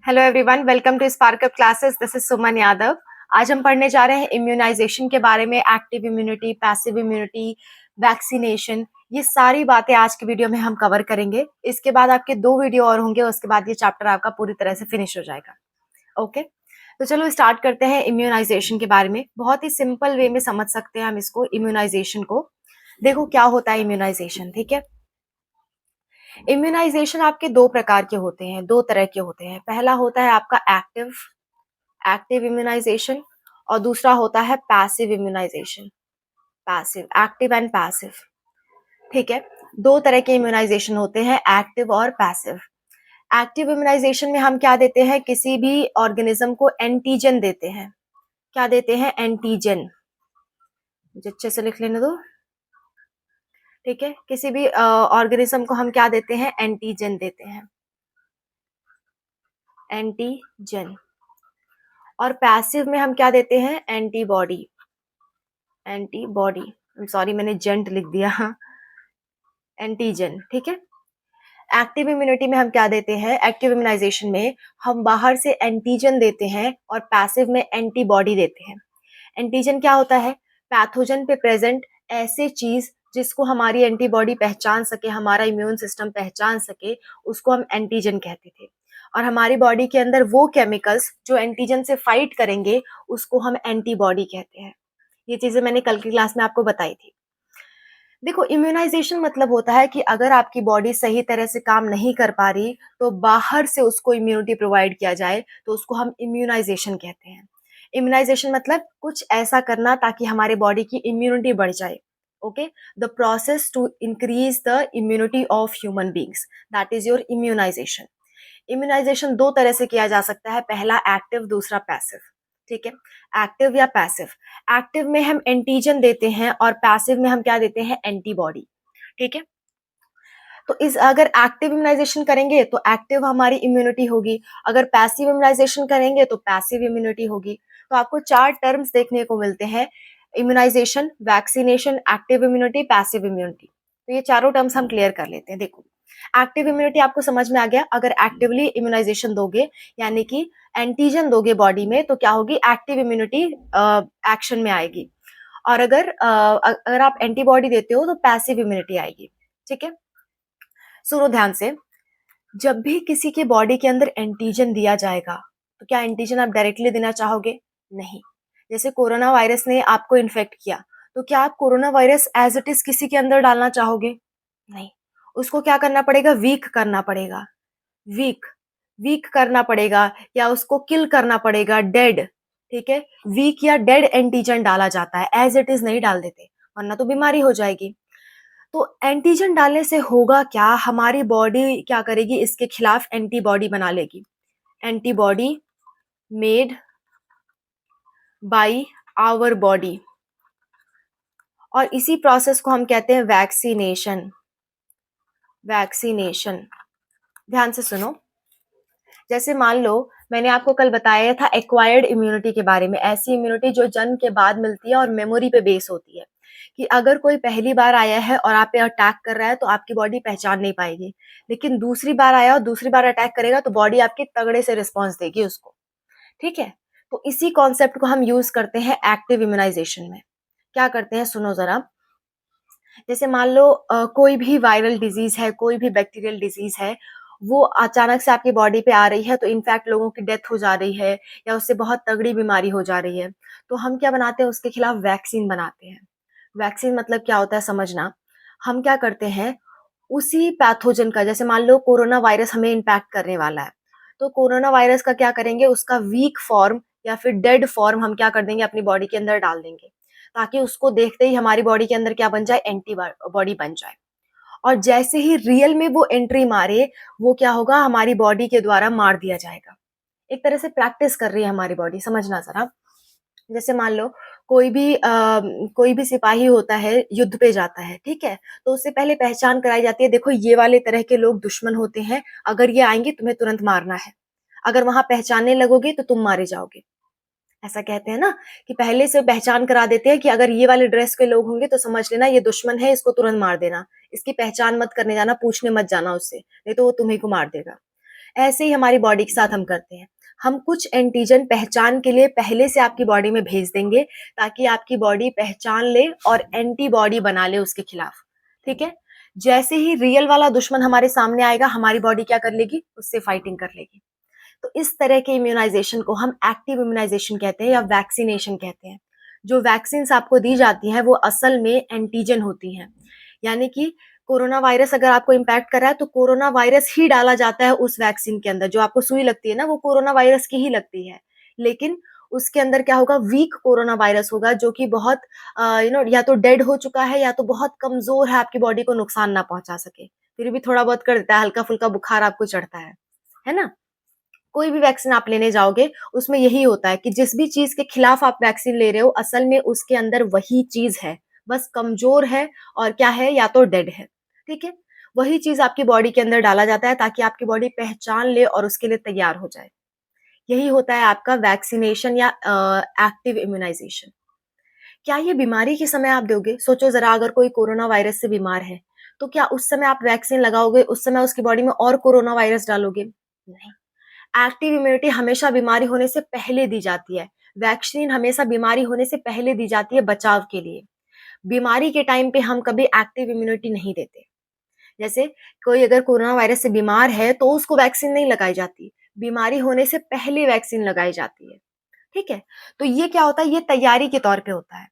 Hello everyone, welcome to Spark Up classes. This is Suman Yadav. आज हम पढ़ने जा रहे हैं इम्यूनाइजेशन के बारे में। Active immunity, passive immunity, vaccination, ये सारी बातें आज के वीडियो में हम कवर करेंगे। इसके बाद आपके 2 वीडियो और होंगे, उसके बाद ये चैप्टर आपका पूरी तरह से फिनिश हो जाएगा। ओके, तो चलो स्टार्ट करते हैं इम्यूनाइजेशन के बारे में। बहुत ही सिंपल वे में समझ सकते हैं हम इसको, इम्यूनाइजेशन को। देखो क्या होता है इम्यूनाइजेशन, ठीक है। इम्यूनाइजेशन आपके 2 प्रकार के होते हैं, 2 तरह के होते हैं। पहला होता है आपका एक्टिव एक्टिव इम्यूनाइजेशन, और दूसरा होता है passive immunization. Passive, active and passive, ठीक है। 2 तरह के इम्यूनाइजेशन होते हैं, एक्टिव और पैसिव। एक्टिव इम्यूनाइजेशन में हम क्या देते हैं, किसी भी ऑर्गेनिज्म को एंटीजन देते हैं। क्या देते हैं? एंटीजन। मुझे अच्छे से लिख लेने दो, ठीक है। किसी भी ऑर्गेनिज्म को हम क्या देते हैं? एंटीजन देते हैं, एंटीजन। और पैसिव में हम क्या देते हैं? एंटीबॉडी। एंटीबॉडी, सॉरी मैंने जेंट लिख दिया, एंटीजन, ठीक है। एक्टिव इम्यूनिटी में हम क्या देते हैं? एक्टिव इम्यूनाइजेशन में हम बाहर से एंटीजन देते हैं और पैसिव में एंटीबॉडी देते हैं। एंटीजन क्या होता है? पैथोजन पे प्रेजेंट ऐसे चीज जिसको हमारी एंटीबॉडी पहचान सके, हमारा इम्यून सिस्टम पहचान सके, उसको हम एंटीजन कहते थे। और हमारी बॉडी के अंदर वो केमिकल्स जो एंटीजन से फाइट करेंगे, उसको हम एंटीबॉडी कहते हैं। ये चीजें मैंने कल की क्लास में आपको बताई थी। देखो, इम्यूनाइजेशन मतलब होता है कि अगर आपकी बॉडी सही तरह से काम नहीं कर पा रही, तो बाहर से उसको इम्यूनिटी प्रोवाइड किया जाए, तो उसको हम इम्यूनाइजेशन कहते हैं। इम्यूनाइजेशन मतलब कुछ ऐसा करना ताकि हमारे बॉडी की इम्यूनिटी बढ़ जाए। Okay, the process to increase the immunity of human beings, that is your immunization. Immunization 2 तरह से किया जा सकता है, पहला एक्टिव, दूसरा पैसिव, ठीक है। एक्टिव या पैसिव। एक्टिव में हम एंटीजन देते हैं और पैसिव में हम क्या देते हैं? एंटीबॉडी, ठीक है। तो इस अगर एक्टिव इम्यूनाइजेशन करेंगे तो एक्टिव हमारी इम्यूनिटी होगी, अगर पैसिव इम्यूनाइजेशन करेंगे तो पैसिव इम्यूनिटी होगी। तो आपको 4 टर्म्स देखने को मिलते हैं, immunization, vaccination, active immunity, passive immunity. तो ये चारों टर्म्स हम क्लियर कर लेते हैं। देखो, एक्टिव इम्यूनिटी आपको समझ में आ गया। अगर एक्टिवली इम्यूनाइजेशन दोगे, यानी कि एंटीजन दोगे बॉडी में, तो क्या होगी? एक्टिव इम्यूनिटी एक्शन में आएगी। और अगर आप एंटीबॉडी देते हो तो पैसिव इम्यूनिटी आएगी, ठीक है। सुनो ध्यान से, जब भी किसी के बॉडी के अंदर एंटीजन दिया जाएगा, तो क्या एंटीजन आप डायरेक्टली देना चाहोगे? नहीं। जैसे कोरोना वायरस ने आपको इन्फेक्ट किया, तो क्या आप corona virus as it is किसी के अंदर डालना चाहोगे? नहीं। उसको क्या करना पड़ेगा? वीक करना पड़ेगा। वीक वीक करना पड़ेगा, या उसको किल करना पड़ेगा, डेड, ठीक है। वीक या डेड एंटीजन डाला जाता है, एज इट इज नहीं डाल देते, वरना तो बीमारी हो जाएगी। तो एंटीजन डालने से होगा क्या? हमारी बॉडी क्या करेगी? इसके खिलाफ एंटीबॉडी बना लेगी। Antibody made by our body, और इसी प्रोसेस को हम कहते हैं वैक्सीनेशन। वैक्सीनेशन, ध्यान से सुनो। जैसे मान लो, मैंने आपको कल बताया था एक्वायर्ड इम्यूनिटी के बारे में, ऐसी इम्यूनिटी जो जन्म के बाद मिलती है और मेमोरी पे बेस होती है। कि अगर कोई पहली बार आया है और आप पे अटैक कर रहा है, तो आपकी बॉडी पहचान नहीं पाएगी। लेकिन दूसरी बार आया और दूसरी बार अटैक करेगा, तो बॉडी आपकी तगड़े से रिस्पॉन्स देगी उसको, ठीक है। तो इसी कॉन्सेप्ट को हम यूज करते हैं एक्टिव इम्यूनाइजेशन में। क्या करते हैं, सुनो जरा। जैसे मान लो कोई भी वायरल डिजीज है, कोई भी बैक्टीरियल डिजीज है, वो अचानक से आपकी बॉडी पे आ रही है, तो इनफैक्ट लोगों की डेथ हो जा रही है, या उससे बहुत तगड़ी बीमारी हो जा रही है, तो हम क्या बनाते हैं? उसके खिलाफ वैक्सीन बनाते हैं। वैक्सीन मतलब क्या होता है, समझना। हम क्या करते हैं, उसी पैथोजन का, जैसे मान लो कोरोना वायरस हमें इम्पैक्ट करने वाला है, तो कोरोना वायरस का क्या करेंगे? उसका वीक फॉर्म या फिर डेड फॉर्म हम क्या कर देंगे? अपनी बॉडी के अंदर डाल देंगे, ताकि उसको देखते ही हमारी बॉडी के अंदर क्या बन जाए? एंटीबॉडी बन जाए। और जैसे ही रियल में वो एंट्री मारे, वो क्या होगा? हमारी बॉडी के द्वारा मार दिया जाएगा। एक तरह से प्रैक्टिस कर रही है हमारी बॉडी, समझना जरा। जैसे मान लो कोई भी सिपाही होता है, युद्ध पे जाता है, ठीक है। तो उससे पहले पहचान कराई जाती है, देखो ये वाले तरह के लोग दुश्मन होते हैं, अगर ये आएंगे तुम्हें तुरंत मारना है। अगर वहां पहचानने लगोगे तो तुम मारे जाओगे। ऐसा कहते हैं ना, कि पहले से पहचान करा देते हैं कि अगर ये वाले ड्रेस के लोग होंगे तो समझ लेना ये दुश्मन है, इसको तुरंत मार देना। इसकी पहचान मत करने जाना, पूछने मत जाना उससे, नहीं तो वो तुम्ही को मार देगा। ऐसे ही हमारी बॉडी के साथ हम करते हैं। हम कुछ एंटीजन पहचान के लिए पहले से आपकी बॉडी में भेज देंगे ताकि आपकी बॉडी पहचान ले और एंटीबॉडी बना ले उसके खिलाफ, ठीक है? जैसे ही रियल वाला दुश्मन हमारे सामने आएगा, हमारी बॉडी क्या कर लेगी? उससे फाइटिंग कर लेगी। तो इस तरह के इम्यूनाइजेशन को हम एक्टिव इम्यूनाइजेशन कहते हैं या वैक्सीनेशन कहते हैं। जो वैक्सीन्स आपको दी जाती हैं वो असल में एंटीजन होती हैं। यानी कि कोरोना वायरस अगर आपको इम्पैक्ट कर रहा है तो कोरोना वायरस ही डाला जाता है उस वैक्सीन के अंदर। जो आपको सुई लगती है ना वो कोरोना वायरस की ही लगती है। लेकिन उसके अंदर क्या होगा, वीक कोरोना वायरस होगा जो कि बहुत या तो डेड हो चुका है या तो बहुत कमज़ोर है, आपकी बॉडी को नुकसान ना पहुँचा सके। फिर भी थोड़ा बहुत कर देता है, हल्का-फुल्का बुखार आपको चढ़ता है ना? कोई भी वैक्सीन आप लेने जाओगे, उसमें यही होता है कि जिस भी चीज़ के खिलाफ आप वैक्सीन ले रहे हो, असल में उसके अंदर वही चीज़ है, बस कमज़ोर है और क्या है या तो डेड है, ठीक है? वही चीज़ आपकी बॉडी के अंदर डाला जाता है ताकि आपकी बॉडी पहचान ले और उसके लिए तैयार हो जाए। यही होता है आपका वैक्सीनेशन या एक्टिव इम्यूनाइज़ेशन। क्या ये बीमारी के समय आप दोगे? सोचो ज़रा, अगर कोई कोरोना वायरस से बीमार है, तो क्या उस समय आप वैक्सीन लगाओगे, उस समय उसकी बॉडी में और कोरोना वायरस डालोगे? नहीं। एक्टिव इम्यूनिटी हमेशा बीमारी होने से पहले दी जाती है। वैक्सीन हमेशा बीमारी होने से पहले दी जाती है बचाव के लिए। बीमारी के टाइम पे हम कभी एक्टिव इम्यूनिटी नहीं देते। जैसे कोई अगर कोरोना वायरस से बीमार है तो उसको वैक्सीन नहीं लगाई जाती। बीमारी होने से पहले वैक्सीन लगाई जाती है। ठीक है? तो ये क्या होता है, ये तैयारी के तौर पे होता है।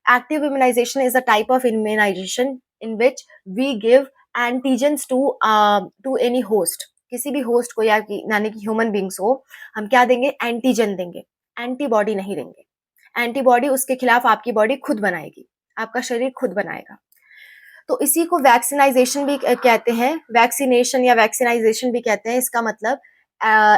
Active immunization is a type of immunization in which we give antigens to any host. किसी भी होस्ट को या यानी कि ह्यूमन बींग्स हो, हम क्या देंगे? एंटीजन देंगे, एंटीबॉडी नहीं देंगे। एंटीबॉडी उसके खिलाफ आपकी बॉडी खुद बनाएगी, आपका शरीर खुद बनाएगा। तो इसी को वैक्सीनाइजेशन भी कहते हैं, वैक्सीनेशन या वैक्सीनाइजेशन भी कहते हैं। इसका मतलब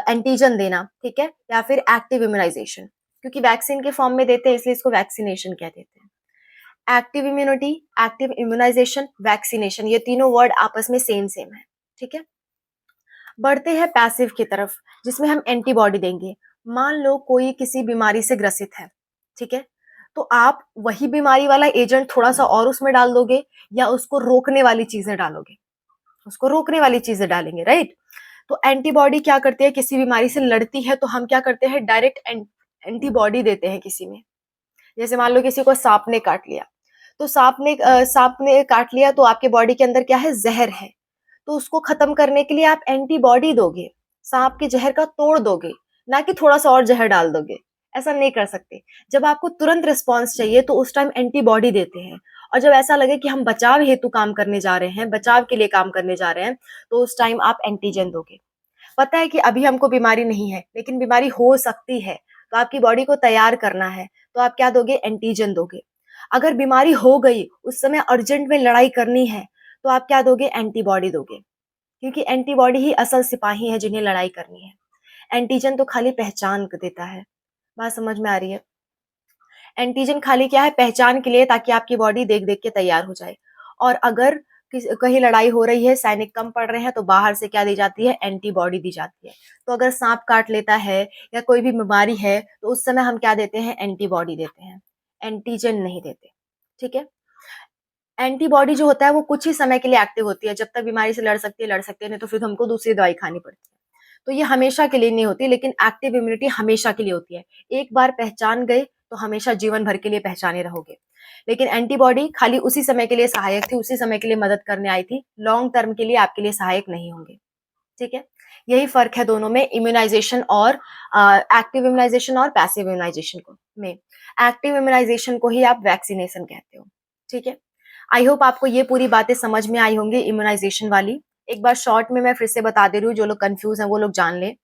एंटीजन देना, ठीक है? या फिर एक्टिव इम्यूनाइजेशन, क्योंकि वैक्सीन के फॉर्म में देते हैं इसलिए इसको वैक्सीनेशन कह देते हैं। Active immunity, active immunization, vaccination, ये तीनों वर्ड आपस में सेम सेम है, ठीक है? बढ़ते हैं पैसिव की तरफ, जिसमें हम एंटीबॉडी देंगे। मान लो कोई किसी बीमारी से ग्रसित है, ठीक है? तो आप वही बीमारी वाला एजेंट थोड़ा सा और उसमें डाल दोगे या उसको रोकने वाली चीजें डालोगे? उसको रोकने वाली चीजें डालेंगे, राइट? तो एंटीबॉडी क्या करती है, किसी बीमारी से लड़ती है तो हम क्या करते हैं, डायरेक्ट एंटीबॉडी देते हैं किसी में। जैसे मान लो किसी को सांप ने काट लिया, तो सांप ने काट लिया तो आपके बॉडी के अंदर क्या है, जहर है। तो उसको खत्म करने के लिए आप एंटीबॉडी दोगे, सांप के जहर का तोड़ दोगे, ना कि थोड़ा सा और जहर डाल दोगे। ऐसा नहीं कर सकते। जब आपको तुरंत रिस्पॉन्स चाहिए तो उस टाइम एंटीबॉडी देते हैं, और जब ऐसा लगे कि हम बचाव हेतु काम करने जा रहे हैं, बचाव के लिए काम करने जा रहे हैं, तो उस टाइम आप एंटीजन दोगे। पता है कि अभी हमको बीमारी नहीं है, लेकिन बीमारी हो सकती है, तो आपकी बॉडी को तैयार करना है, तो आप क्या दोगे, एंटीजन दोगे। अगर बीमारी हो गई, उस समय अर्जेंट में लड़ाई करनी है, तो आप क्या दोगे, एंटीबॉडी दोगे, क्योंकि एंटीबॉडी ही असल सिपाही है जिन्हें लड़ाई करनी है। एंटीजन तो खाली पहचान देता है। बात समझ में आ रही है? एंटीजन खाली क्या है, पहचान के लिए, ताकि आपकी बॉडी देख देख के तैयार हो जाए। और अगर कहीं लड़ाई हो रही है, सैनिक कम पड़ रहे हैं, तो बाहर से क्या दी जाती है, एंटीबॉडी दी जाती है। तो अगर सांप काट लेता है या कोई भी बीमारी है तो उस समय हम क्या देते हैं, एंटीबॉडी देते हैं, एंटीजन नहीं देते, ठीक है? एंटीबॉडी जो होता है वो कुछ ही समय के लिए एक्टिव होती है, जब तक बीमारी से लड़ सकती है, नहीं तो फिर हमको दूसरी दवाई खानी पड़ती है। तो ये हमेशा के लिए नहीं होती, लेकिन एक्टिव इम्यूनिटी हमेशा के लिए होती है। एक बार पहचान गए तो हमेशा जीवन भर के लिए पहचाने रहोगे। लेकिन एंटीबॉडी खाली उसी समय के लिए सहायक थी, उसी समय के लिए मदद करने आई थी, लॉन्ग टर्म के लिए आपके लिए सहायक नहीं होंगे, ठीक है? यही फ़र्क है दोनों में, इम्यूनाइज़ेशन और एक्टिव इम्यूनाइज़ेशन और पैसिव इम्यूनाइज़ेशन को में। एक्टिव इम्यूनाइज़ेशन को ही आप वैक्सीनेशन कहते हो, ठीक है? आई होप आपको ये पूरी बातें समझ में आई होंगी इम्यूनाइज़ेशन वाली। एक बार शॉर्ट में मैं फिर से बता दे रही हूँ, जो लोग कन्फ्यूज़ हैं वो लोग जान लें।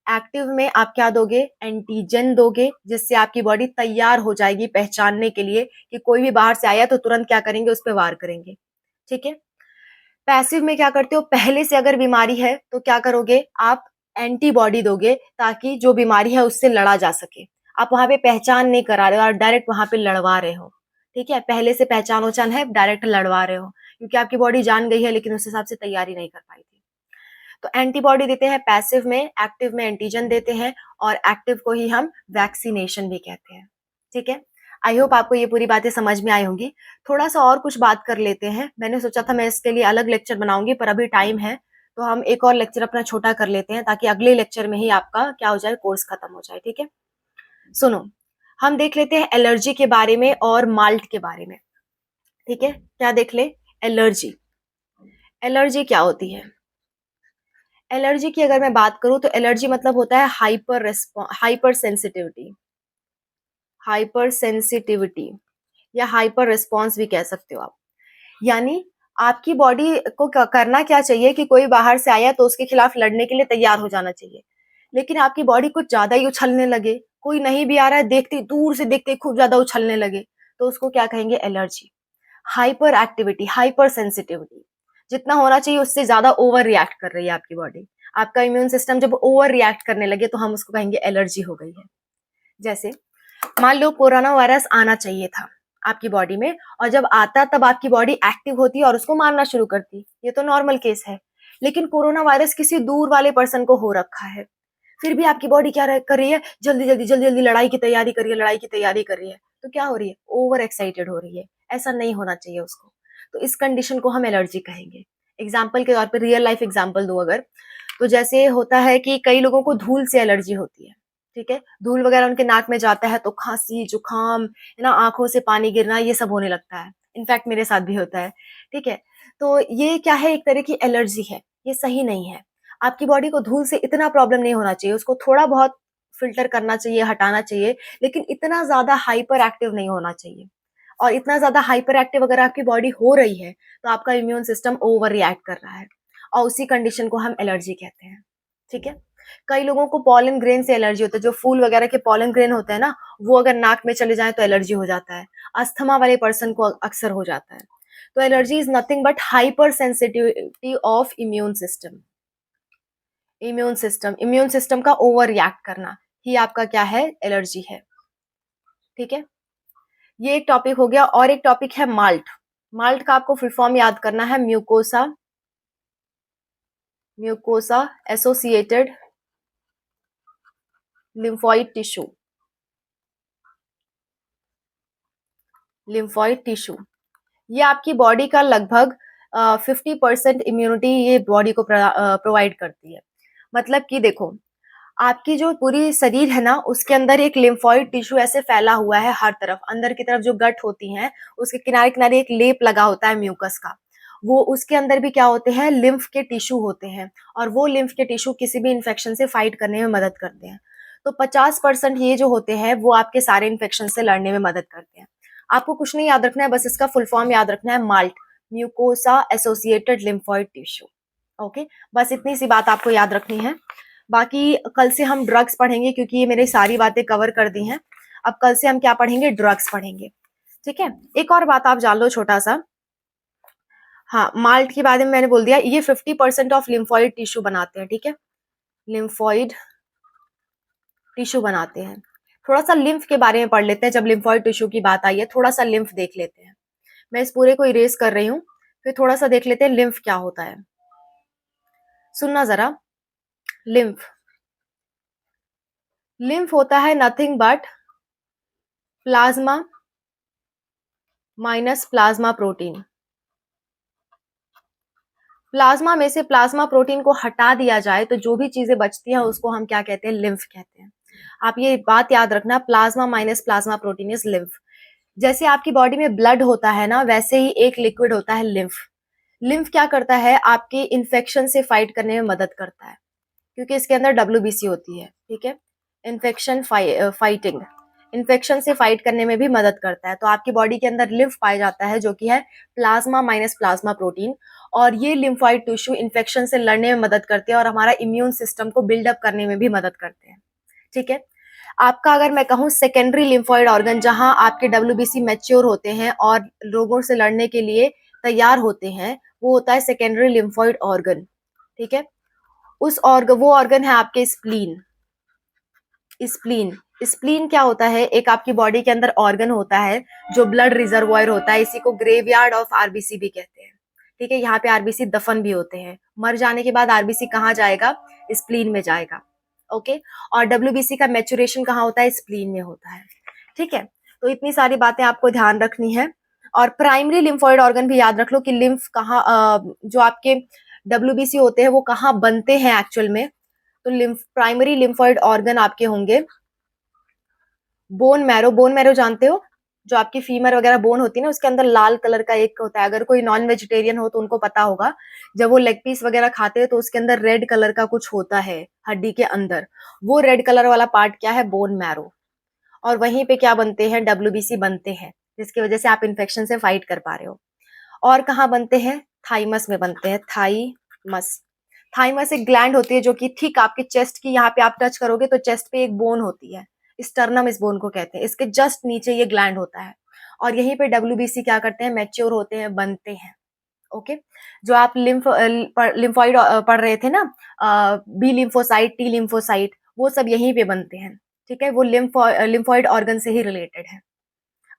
एक्टिव में आप क्या दोगे, एंटीजन दोगे, जिससे आपकी बॉडी तैयार हो जाएगी पहचानने के लिए कि कोई भी बाहर से आया तो तुरंत क्या करेंगे, उस पे वार करेंगे, ठीक है? पैसिव में क्या करते हो, पहले से अगर बीमारी है तो क्या करोगे, आप एंटीबॉडी दोगे ताकि जो बीमारी है उससे लड़ा जा सके। आप वहाँ पे पहचान नहीं करा रहे हो, आप डायरेक्ट वहाँ पे लड़वा रहे हो, ठीक है? पहले से पहचान-वहचान है, डायरेक्ट लड़वा रहे हो, क्योंकि आपकी बॉडी जान गई है लेकिन उस हिसाब से तैयारी नहीं कर पाई थी। तो एंटीबॉडी देते हैं पैसिव में, एक्टिव में एंटीजन देते हैं, और एक्टिव को ही हम वैक्सीनेशन भी कहते हैं, ठीक है? आई होप आपको ये पूरी बातें समझ में आई होंगी। थोड़ा-सा और कुछ बात कर लेते हैं। मैंने सोचा था मैं इसके लिए अलग लेक्चर बनाऊँगी, पर अभी टाइम है, तो हम एक और लेक्चर अपना छोटा कर लेते हैं ताकि अगले लेक्चर में ही आपका क्या हो जाए, कोर्स खत्म हो जाए, ठीक है। सुनो, हम देख लेते हैं एलर्जी के बारे में और माल्ट के बारे में, ठीक है। क्या देख ले? एलर्जी। एलर्जी क्या होती है? एलर्जी की अगर मैं बात करूं तो एलर्जी मतलब होता है हाइपर सेंसिटिविटी, हाइपर सेंसिटिविटी या हाइपर रिस्पॉन्स भी कह सकते हो आप। यानी आपकी बॉडी को करना क्या चाहिए कि कोई बाहर से आया तो उसके खिलाफ लड़ने के लिए तैयार हो जाना चाहिए, लेकिन आपकी बॉडी कुछ ज्यादा ही उछलने लगे, कोई नहीं भी आ रहा है, देखते दूर से देखते खूब ज्यादा उछलने लगे, तो उसको क्या कहेंगे? Allergy. Hyper activity, hyper sensitivity, जितना होना चाहिए उससे ज्यादा ओवर रिएक्ट कर रही है आपकी बॉडी। आपका इम्यून सिस्टम जब ओवर रिएक्ट करने लगे तो हम उसको कहेंगे एलर्जी हो गई है। जैसे मान लो कोरोना वायरस आना चाहिए था आपकी बॉडी में, और जब आता तब आपकी बॉडी एक्टिव होती और उसको मारना शुरू करती, ये तो नॉर्मल केस है। लेकिन कोरोना वायरस किसी दूर वाले पर्सन को हो रखा है, फिर भी आपकी बॉडी क्या कर रही है? जल्दी जल्दी जल्दी जल्दी लड़ाई की तैयारी कर रही है, लड़ाई की तैयारी कर रही है। तो क्या हो रही है? ओवर एक्साइटेड हो रही है। ऐसा नहीं होना चाहिए उसको। तो इस कंडीशन को हम एलर्जी कहेंगे। एग्जाम्पल के तौर पर रियल लाइफ एग्जाम्पल दूं अगर, तो जैसे होता है कि कई लोगों को धूल से एलर्जी होती है, ठीक है। धूल वगैरह उनके नाक में जाता है तो खांसी, जुकाम, है ना, आंखों से पानी गिरना, ये सब होने लगता है। इनफैक्ट मेरे साथ भी होता है, ठीक है। तो ये क्या है? एक तरह की एलर्जी है। ये सही नहीं है। आपकी बॉडी को धूल से इतना प्रॉब्लम नहीं होना चाहिए, उसको थोड़ा बहुत फिल्टर करना चाहिए, हटाना चाहिए, लेकिन इतना ज्यादा हाइपर एक्टिव नहीं होना चाहिए। और इतना ज्यादा हाइपर एक्टिव अगर आपकी बॉडी हो रही है तो आपका इम्यून सिस्टम ओवर रिएक्ट कर रहा है, और उसी कंडीशन को हम एलर्जी कहते हैं, ठीक है। कई लोगों को पॉलन ग्रेन से एलर्जी होता है, जो फूल वगैरह के पॉलन ग्रेन होते हैं ना, वो अगर नाक में चले जाए तो एलर्जी हो जाता है। अस्थमा वाले पर्सन को अक्सर हो जाता है। तो allergy is nothing but hyper sensitivity of immune system. Immune system का ओवर रिएक्ट करना ही आपका क्या है? एलर्जी है, ठीक है। ये एक टॉपिक हो गया, और एक टॉपिक है माल्ट। माल्ट का आपको फुल फॉर्म याद करना है, mucosa, mucosa associated lymphoid tissue, lymphoid tissue. ये आपकी बॉडी का लगभग 50% इम्यूनिटी ये बॉडी को प्रोवाइड करती है। मतलब कि देखो, आपकी जो पूरी शरीर है ना, उसके अंदर एक लिम्फोइड टिश्यू ऐसे फैला हुआ है हर तरफ। अंदर की तरफ जो गट होती हैं, उसके किनारे किनारे एक लेप लगा होता है म्यूकस का। वो उसके अंदर भी क्या होते हैं? लिम्फ के टिश्यू होते हैं, और वो लिम्फ के टिश्यू किसी भी इन्फेक्शन से फाइट करने में मदद करते हैं। तो 50% ये जो होते हैं वो आपके सारे इन्फेक्शन से लड़ने में मदद करते हैं। आपको कुछ नहीं याद रखना है, बस इसका फुल फॉर्म याद रखना है, malt, mucosa associated lymphoid tissue. Okay, बस इतनी सी बात आपको याद रखनी है। बाकी कल से हम ड्रग्स पढ़ेंगे, क्योंकि ये मेरी सारी बातें कवर कर दी हैं। अब कल से हम क्या पढ़ेंगे? ड्रग्स पढ़ेंगे, ठीक है। एक और बात आप जान लो छोटा सा, हाँ, माल्ट के बारे में मैंने बोल दिया, ये 50% ऑफ लिम्फोइड टिश्यू बनाते हैं, ठीक है। लिम्फोइड टिश्यू बनाते हैं। थोड़ा सा लिम्फ के बारे में पढ़ लेते हैं, जब लिम्फोइड टिश्यू की बात आई है, थोड़ा सा लिम्फ देख लेते हैं। मैं इस पूरे को इरेज कर रही हूँ, फिर थोड़ा सा देख लेते हैं लिम्फ क्या होता है। सुनना जरा, लिम्फ, लिम्फ होता है nothing but plasma minus plasma protein. Plasma में से प्लाज्मा प्रोटीन को हटा दिया जाए तो जो भी चीजें बचती हैं उसको हम क्या कहते हैं? लिम्फ कहते हैं। आप ये बात याद रखना, plasma minus plasma protein is lymph. जैसे आपकी बॉडी में ब्लड होता है ना, वैसे ही एक लिक्विड होता है लिम्फ। लिम्फ क्या करता है? आपके इन्फेक्शन से फाइट करने में मदद करता है, क्योंकि इसके अंदर डब्ल्यूबीसी होती है, ठीक है। इन्फेक्शन फाइटिंग, इन्फेक्शन से फाइट करने में भी मदद करता है। तो आपकी बॉडी के अंदर लिम्फ पाया जाता है, जो कि है प्लाज्मा माइनस प्लाज्मा प्रोटीन। और ये लिम्फोइड टिश्यू इन्फेक्शन से लड़ने में मदद करते हैं और हमारा इम्यून सिस्टम को बिल्डअप करने में भी मदद करते हैं, ठीक है। आपका अगर मैं कहूँ सेकेंडरी लिम्फोइड ऑर्गन, जहां आपके डब्ल्यूबीसी मैच्योर होते हैं और रोगों से लड़ने के लिए तैयार होते हैं, वो होता है सेकेंडरी लिम्फोइड ऑर्गन, ठीक है। वो ऑर्गन है आपके स्प्लीन। स्प्लीन, स्प्लीन क्या होता है? एक आपकी बॉडी के अंदर ऑर्गन होता है जो ब्लड रिजर्वॉयर होता है, इसी को ग्रेवयार्ड ऑफ आरबीसी भी कहते हैं, ठीक है। यहाँ पे आरबीसी दफन भी होते हैं, मर जाने के बाद आरबीसी कहाँ जाएगा? स्प्लीन में जाएगा, ओके। और डब्ल्यूबीसी का मैच्योरेशन कहाँ होता है? स्प्लीन में होता है, ठीक है। तो इतनी सारी बातें आपको ध्यान रखनी है। और प्राइमरी लिम्फोइड ऑर्गन भी याद रख लो कि लिम्फ कहाँ, जो आपके डब्ल्यूबीसी होते हैं वो कहाँ बनते हैं एक्चुअल में, तो प्राइमरी लिम्फोइड ऑर्गन आपके होंगे बोन मैरो जानते हो? जो आपकी फीमर वगैरह बोन होती है ना, उसके अंदर लाल कलर का एक होता है। अगर कोई नॉन वेजिटेरियन हो तो उनको पता होगा। जब वो लेग पीस वगैरह खाते हैं तो उसके अंदर रेड कलर का कुछ होता है हड्डी के अंदर। वो रेड कलर वाला पार्ट क्या है? Bone marrow. और वहीं पे क्या बनते हैं? डब्ल्यूबीसी बनते हैं, जिसकी वजह से आप इन्फेक्शन से फाइट कर पा रहे हो। और कहाँ बनते हैं? थाइमस में बनते हैं। थाइमस। थाइमस एक ग्लैंड होती है जो कि ठीक आपके चेस्ट की, यहाँ पे आप टच करोगे तो चेस्ट पे एक बोन होती है, स्टर्नम इस बोन को कहते हैं। इसके जस्ट नीचे ये ग्लैंड होता है और यहीं पे डब्ल्यूबीसी क्या करते हैं? मैच्योर होते हैं, बनते हैं। ओके। जो आप लिम्फॉइड पढ़ रहे थे ना, बी लिम्फोसाइट, टी लिम्फोसाइट, वो सब यहीं पे बनते हैं। ठीक है, वो लिम्फॉइड ऑर्गन से ही रिलेटेड है।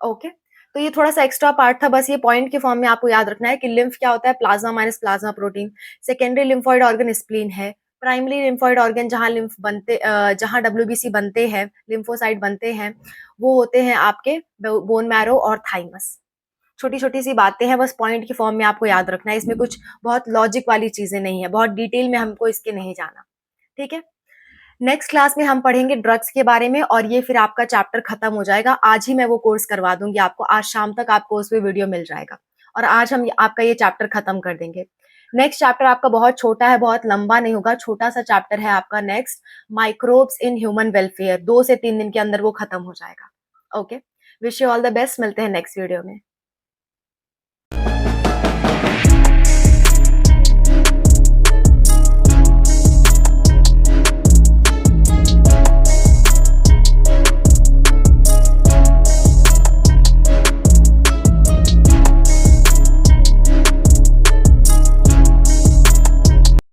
ओके। तो ये थोड़ा सा एक्स्ट्रा पार्ट था, बस ये पॉइंट के फॉर्म में आपको याद रखना है कि लिम्फ क्या होता है? Plasma minus plasma protein. Secondary lymphoid organ spleen है। प्राइमरी लिम्फॉइड ऑर्गन जहां लिम्फ बनते जहां डब्ल्यूबीसी बनते हैं, लिम्फोसाइट बनते हैं, वो होते हैं आपके बोन मैरो और थाइमस। छोटी छोटी सी बातें हैं, बस पॉइंट के फॉर्म में आपको याद रखना है। इसमें कुछ बहुत लॉजिक वाली चीजें नहीं है, बहुत डिटेल में हमको इसके नहीं जाना। ठीक है। नेक्स्ट क्लास में हम पढ़ेंगे ड्रग्स के बारे में और ये फिर आपका चैप्टर खत्म हो जाएगा। आज ही मैं वो कोर्स करवा दूंगी आपको, आज शाम तक आपको उस पे वीडियो मिल जाएगा और आज हम आपका ये चैप्टर खत्म कर देंगे। नेक्स्ट चैप्टर आपका बहुत छोटा है, बहुत लंबा नहीं होगा, छोटा सा चैप्टर है आपका next, microbes in human welfare. 2 से 3 दिन के अंदर वो खत्म हो जाएगा। Okay. Wish you all the best, मिलते हैं नेक्स्ट वीडियो में।